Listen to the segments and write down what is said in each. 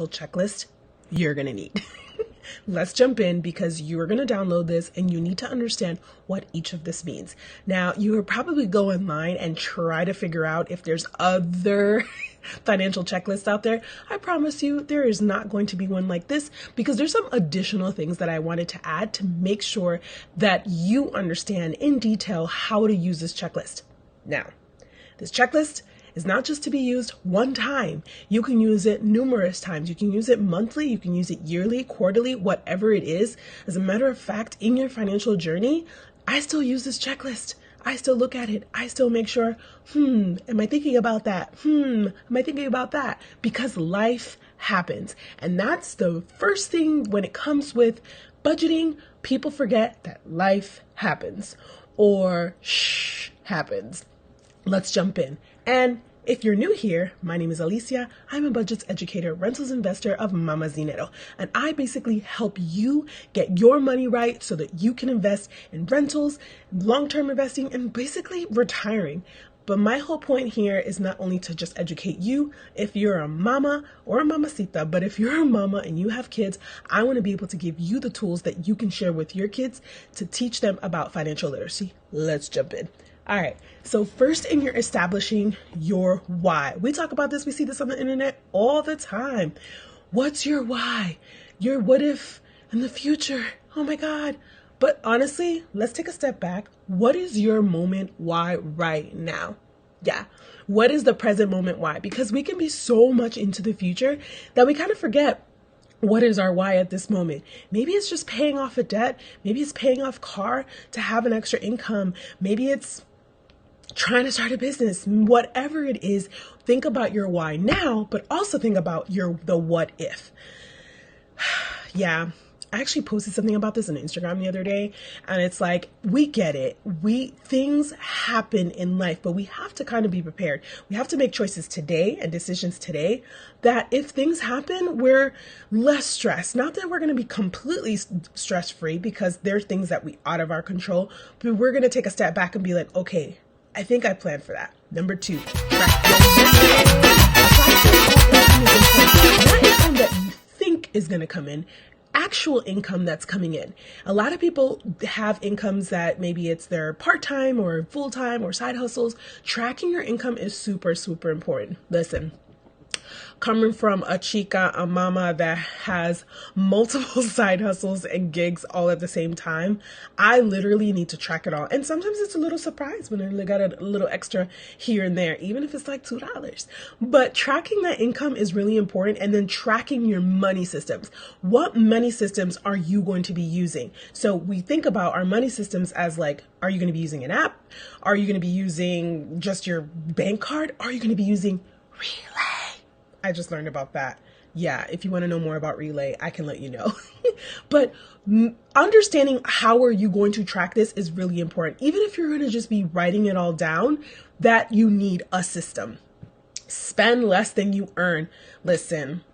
financial checklist you're going to need. Let's jump in because you're going to download this and you need to understand what each of this means. Now, you would probably go online and try to figure out if there's other financial checklists out there. I promise you there is not going to be one like this because there's some additional things that I wanted to add to make sure that you understand in detail how to use this checklist. Now, this checklist is not just to be used one time. You can use it numerous times. You can use it monthly. You can use it yearly, quarterly, whatever it is. As a matter of fact, in your financial journey, I still use this checklist. I still look at it. I still make sure, am I thinking about that? Am I thinking about that? Because life happens. And that's the first thing when it comes with budgeting. People forget that life happens or happens. Let's jump in. And if you're new here, my name is Alicia. I'm a budgets educator, rentals investor of Mama's Dinero. And I basically help you get your money right so that you can invest in rentals, long-term investing, and basically retiring. But my whole point here is not only to just educate you if you're a mama or a mamacita, but if you're a mama and you have kids, I want to be able to give you the tools that you can share with your kids to teach them about financial literacy. Let's jump in. All right. So first in you're establishing your why. We talk about this. We see this on the internet all the time. What's your why? Your what if in the future? Oh my God. But honestly, let's take a step back. What is your moment why right now? Yeah. What is the present moment why? Because we can be so much into the future that we kind of forget what is our why at this moment. Maybe it's just paying off a debt. Maybe it's paying off car to have an extra income. Maybe it's trying to start a business. Whatever it is, think about your why now, but also think about the what if. Yeah. I actually posted something about this on Instagram the other day, and it's like, we get it. Things happen in life, but we have to kind of be prepared. We have to make choices today and decisions today that if things happen, we're less stressed. Not that we're going to be completely stress-free because there are things that we out of our control, but we're going to take a step back and be like, okay, I think I planned for that. Number 2, not income that you think is going to come in. Actual income that's coming in. A lot of people have incomes that maybe it's their part-time or full-time or side hustles. Tracking your income is super, super important. Listen, coming from a mama that has multiple side hustles and gigs all at the same time, I literally need to track it all. And sometimes it's a little surprise when I got a little extra here and there, even if it's like $2. But tracking that income is really important. And then tracking your money systems. What money systems are you going to be using? So we think about our money systems as like, are you going to be using an app? Are you going to be using just your bank card? Are you going to be using Relay? I just learned about that. Yeah, if you want to know more about Relay, I can let you know. But understanding how are you going to track this is really important. Even if you're going to just be writing it all down, that you need a system. Spend less than you earn. Listen,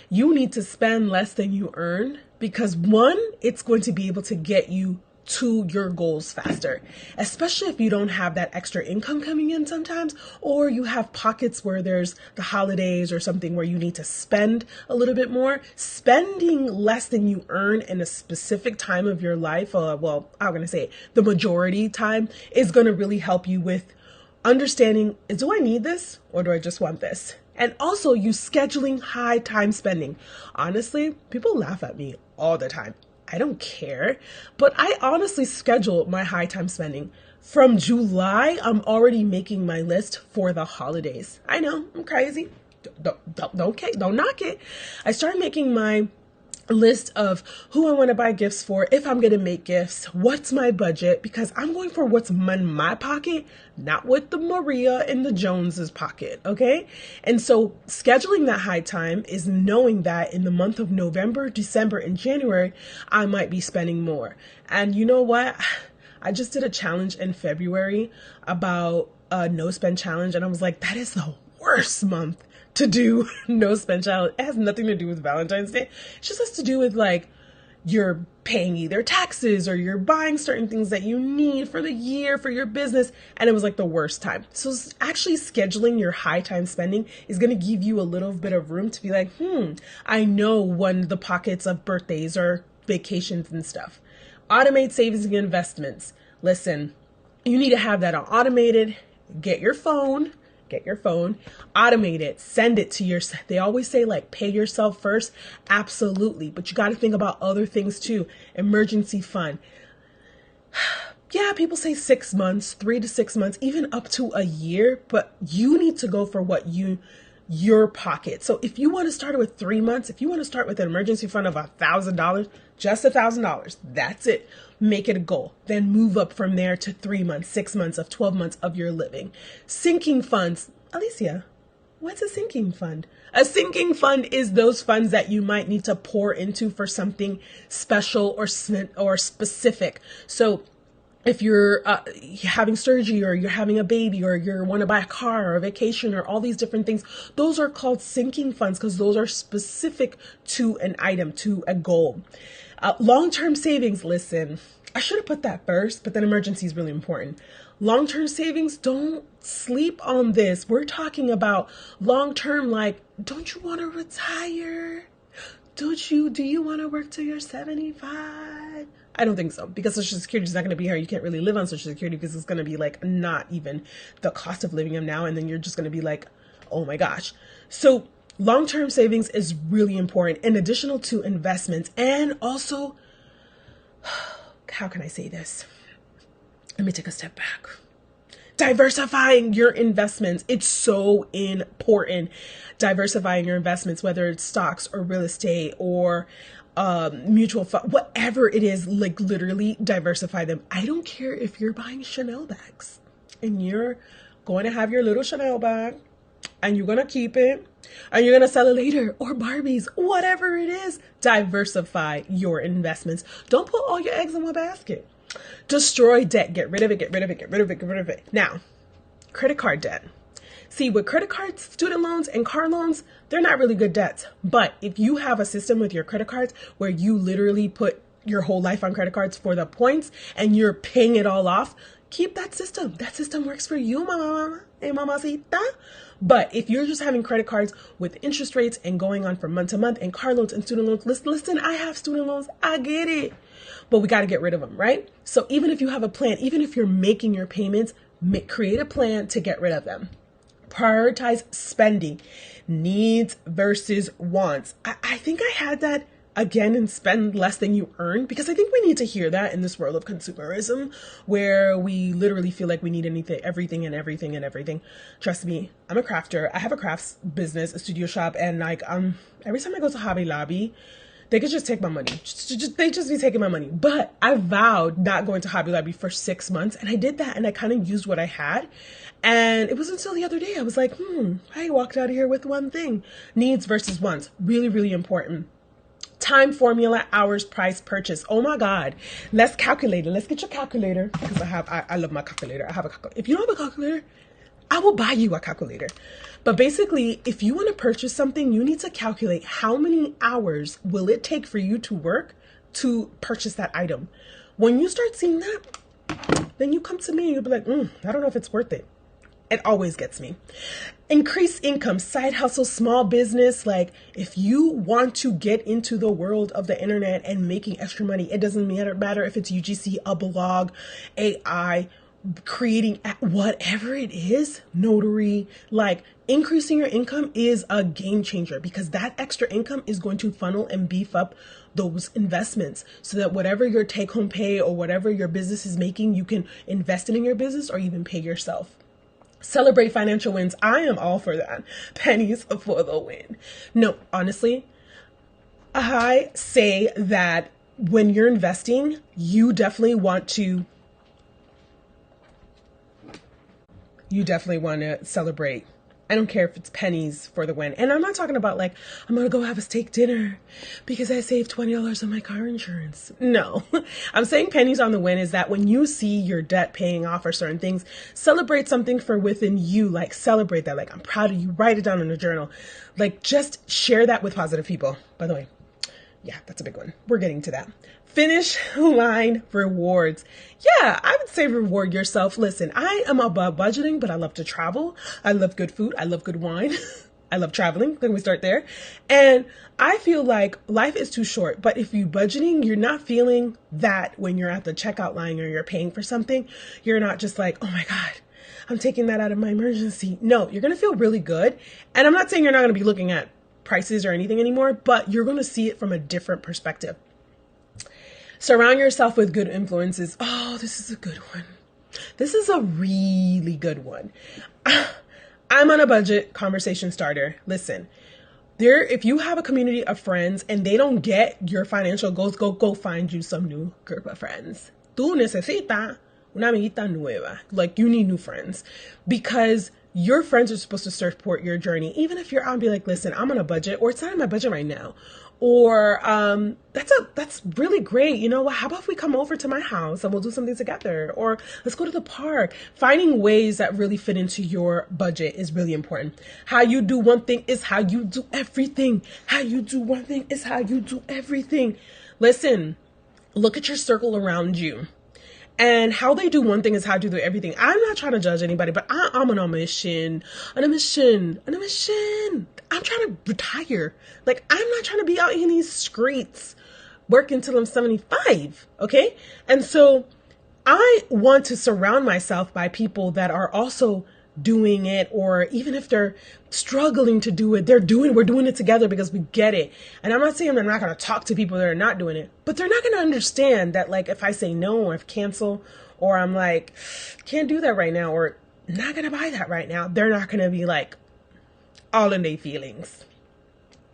you need to spend less than you earn because one, it's going to be able to get you to your goals faster, especially if you don't have that extra income coming in sometimes, or you have pockets where there's the holidays or something where you need to spend a little bit more. Spending less than you earn in a specific time of your life, I'm going to say the majority time, is going to really help you with understanding, do I need this or do I just want this? And also you scheduling high time spending. Honestly, people laugh at me all the time. I don't care, but I honestly schedule my high time spending. From July, I'm already making my list for the holidays. I know, I'm crazy. Don't knock it. I started making my list of who I want to buy gifts for, if I'm going to make gifts, what's my budget, because I'm going for what's in my pocket, not what the Maria and the Joneses pocket, okay? And so scheduling that high time is knowing that in the month of November, December, and January, I might be spending more. And you know what? I just did a challenge in February about a no spend challenge, and I was like, that is the worst month to do no spend challenge. It has nothing to do with Valentine's Day. It just has to do with like you're paying either taxes or you're buying certain things that you need for the year for your business, and it was like the worst time. So actually scheduling your high time spending is going to give you a little bit of room to be like, I know when the pockets of birthdays or vacations and stuff. Automate savings and investments. Listen, you need to have that on automated. Get your phone, automate it, send it to they always say like pay yourself first. Absolutely. But you got to think about other things too. Emergency fund. Yeah, people say 6 months, 3 to 6 months, even up to a year, but you need to go for what your pocket. So if you want to start with 3 months, if you want to start with an emergency fund of $1,000, just $1,000, that's it. Make it a goal. Then move up from there to 3 months, 6 months of 12 months of your living. Sinking funds. Alicia, what's a sinking fund? A sinking fund is those funds that you might need to pour into for something special or specific. So if you're having surgery or you're having a baby or you want to buy a car or a vacation or all these different things, those are called sinking funds because those are specific to an item, to a goal. Long-term savings, listen, I should have put that first, but then emergency is really important. Long-term savings, don't sleep on this. We're talking about long-term, like, don't you want to retire? Do you want to work till you're 75? I don't think so, because Social Security is not going to be here. You can't really live on Social Security because it's going to be like not even the cost of living of now. And then you're just going to be like, oh my gosh. So long-term savings is really important in addition to investments. And also, how can I say this? Let me take a step back. Diversifying your investments. It's so important. Diversifying your investments, whether it's stocks or real estate or mutual fund, whatever it is, like literally diversify them. I don't care if you're buying Chanel bags and you're going to have your little Chanel bag and you're going to keep it and you're going to sell it later, or Barbies, whatever it is, diversify your investments. Don't put all your eggs in one basket. Destroy debt. Get rid of it. Now, credit card debt. See, with credit cards, student loans, and car loans, they're not really good debts. But if you have a system with your credit cards where you literally put your whole life on credit cards for the points and you're paying it all off, keep that system. That system works for you, mama and mamacita. But if you're just having credit cards with interest rates and going on from month to month and car loans and student loans, listen, I have student loans. I get it. But we got to get rid of them, right? So even if you have a plan, even if you're making your payments, create a plan to get rid of them. Prioritize spending, needs versus wants. I think I had that again and spend less than you earn, because I think we need to hear that in this world of consumerism where we literally feel like we need everything. Trust me, I'm a crafter. I have a crafts business, a studio shop, and like every time I go to Hobby Lobby, they could just take my money. They just be taking my money. But I vowed not going to Hobby Lobby for 6 months. And I did that. And I kind of used what I had. And it wasn't until the other day I was like, I walked out of here with one thing. Needs versus wants. Really, really important. Time formula, hours, price, purchase. Oh my God. Let's calculate it. Let's get your calculator. Because I love my calculator. I have a calculator. If you don't have a calculator, I will buy you a calculator. But basically, if you want to purchase something, you need to calculate how many hours will it take for you to work to purchase that item. When you start seeing that, then you come to me and you'll be like, I don't know if it's worth it. It always gets me. Increase income, side hustle, small business. Like if you want to get into the world of the internet and making extra money, it doesn't matter if it's UGC, a blog, AI, creating whatever it is, notary, like increasing your income is a game changer, because that extra income is going to funnel and beef up those investments so that whatever your take home pay or whatever your business is making, you can invest it in your business or even pay yourself. Celebrate financial wins. I am all for that. Pennies for the win. No, honestly, I say that when you're investing, you definitely want to celebrate. I don't care if it's pennies for the win. And I'm not talking about like, I'm going to go have a steak dinner because I saved $20 on my car insurance. No, I'm saying pennies on the win is that when you see your debt paying off or certain things, celebrate something for within you. Like celebrate that. Like, I'm proud of you. Write it down in a journal. Like just share that with positive people. By the way, Yeah, that's a big one. We're getting to that. Finish line rewards. Yeah, I would say reward yourself. Listen, I am about budgeting, but I love to travel. I love good food. I love good wine. I love traveling. Can we start there? And I feel like life is too short, but if you budgeting, you're not feeling that when you're at the checkout line or you're paying for something, you're not just like, oh my God, I'm taking that out of my emergency. No, you're going to feel really good. And I'm not saying you're not going to be looking at prices or anything anymore, but you're going to see it from a different perspective. Surround yourself with good influences. Oh, this is a good one. This is a really good one. I'm on a budget conversation starter. Listen, if you have a community of friends and they don't get your financial goals, go find you some new group of friends. Tú necesitas una amiguita nueva. Like, you need new friends, because your friends are supposed to support your journey. Even if you're out and be like, listen, I'm on a budget, or it's not on my budget right now. Or that's really great. You know what? How about if we come over to my house and we'll do something together? Or let's go to the park. Finding ways that really fit into your budget is really important. How you do one thing is how you do everything. How you do one thing is how you do everything. Listen, look at your circle around you. And how they do one thing is how to do everything. I'm not trying to judge anybody, but I'm on a mission. I'm trying to retire. Like, I'm not trying to be out in these streets working till I'm 75. Okay. And so I want to surround myself by people that are also doing it, or even if they're struggling to do it, we're doing it together because we get it. And I'm not saying I'm not going to talk to people that are not doing it, but they're not going to understand that, like, if I say no, or if cancel, or I'm like, can't do that right now, or not going to buy that right now, they're not going to be like all in their feelings.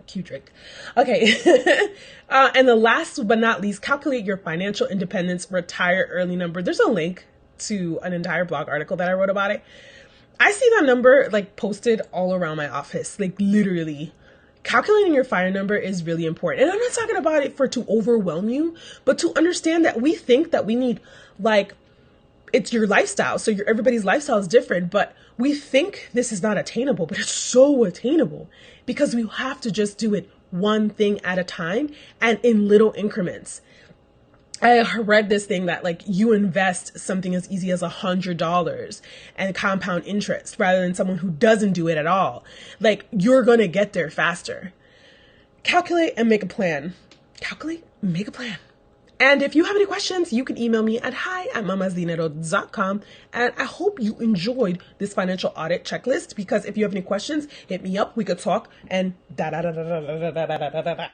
Cute trick. Okay. And the last but not least, calculate your financial independence, retire early number. There's a link to an entire blog article that I wrote about it. I see that number like posted all around my office, like literally. Calculating your FIRE number is really important. And I'm not talking about it to overwhelm you, but to understand that we think that we need, like, it's your lifestyle. So everybody's lifestyle is different, but we think this is not attainable, but it's so attainable, because we have to just do it one thing at a time and in little increments. I read this thing that, like, you invest something as easy as $100 and compound interest rather than someone who doesn't do it at all. Like, you're going to get there faster. Calculate and make a plan. Calculate, make a plan. And if you have any questions, you can email me at hi@mamasdinero.com. And I hope you enjoyed this financial audit checklist, because if you have any questions, hit me up. We could talk and da da da da da da da da da da.